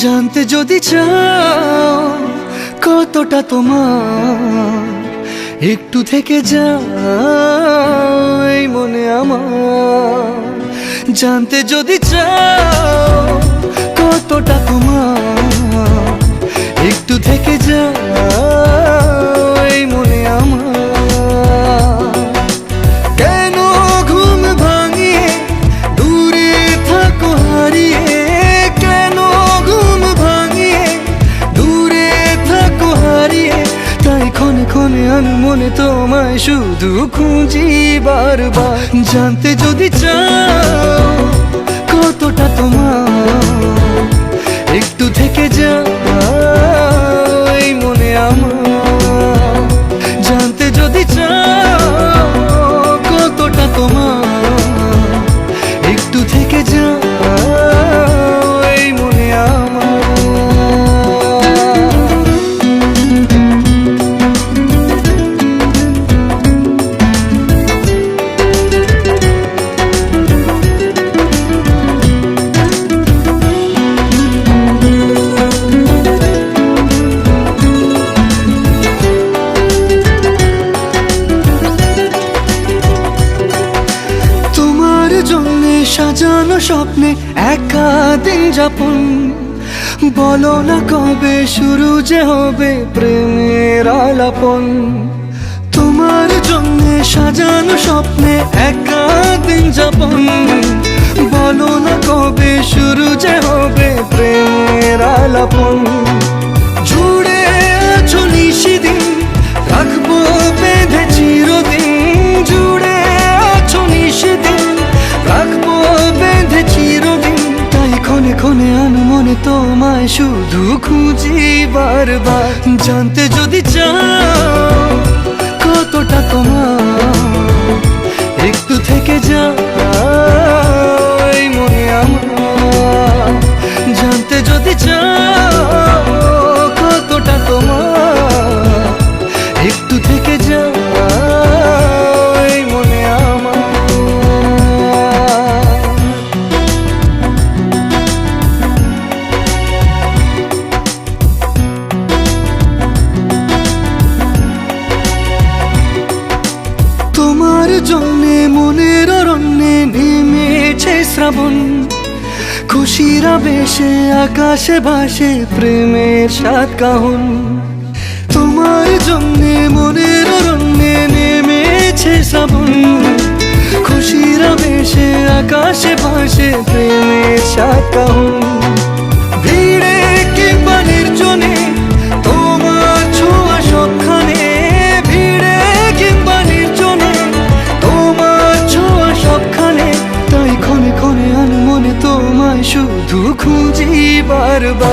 জানতে যদি চাও কতটা তোমার, একটু থেকে যাও এই মনে আমার। জানতে যদি চাও কতটা তোমার, একটু থেকে যাও এই মনে আমার। কেন ঘুম ভাঙিয়ে দূরে থাকো হারিয়ে, কেন ঘুম ভাঙিয়ে দূরে থাকো হারিয়ে, তাই ক্ষণে ক্ষণে আমি মনে তোমায় শুধু খুঁজি বারবার। জানতে যদি চাও কতটা তোমার, একটু থেকে যাও এই মনে আমার। জানতে যদি চাও কতটা তোমার, একটু থেকে যাও এই মনে আমার। সাজানো স্বপ্নে একা দিন যাপন, বলো না কবে শুরু যে হবে প্রেমের আলাপন। তোমার জন্য সাজানো স্বপ্নে একা দিন যাপন, বলো না কবে শুরু যে হবে প্রেমের আলাপন। জুড়ে আছো নিশিদিন, রাখবো বেঁধে চিরদিন। জুড়ে আছো নিশিদিন, রাখবো বেঁধে চিরদিন, তাই ক্ষণে ক্ষণে আমি মনে তোমায় শুধু খুঁজি বারবার। জানতে যদি চাও কতটা তোমার, একটু থেকে যাও এই মনে আমার। জানতে যদি চাও কতটা তোমার, একটু থেকে যাও এই মনে আমার। তোমার জন্যে মনের অরণ্যে নেমেছে শ্রাবণ, খুশির আবেশে আকাশে ভাসে প্রেমের সাত কাহন। তোমার জন্যে মনের অরণ্যে নেমেছে শ্রাবণ, খুশির আবেশে আকাশে ভাসে প্রেমের সাত কাহন। ভিড়ে কিংবা নির্জনে তোমার ছোঁয়া সবখানে, ভিড়ে কিংবা নির্জনে তোমার ছোঁয়া সবখানে, তাই ক্ষণে ক্ষণে আমি মনে তোমায় শুধু খুঁজি বারবার।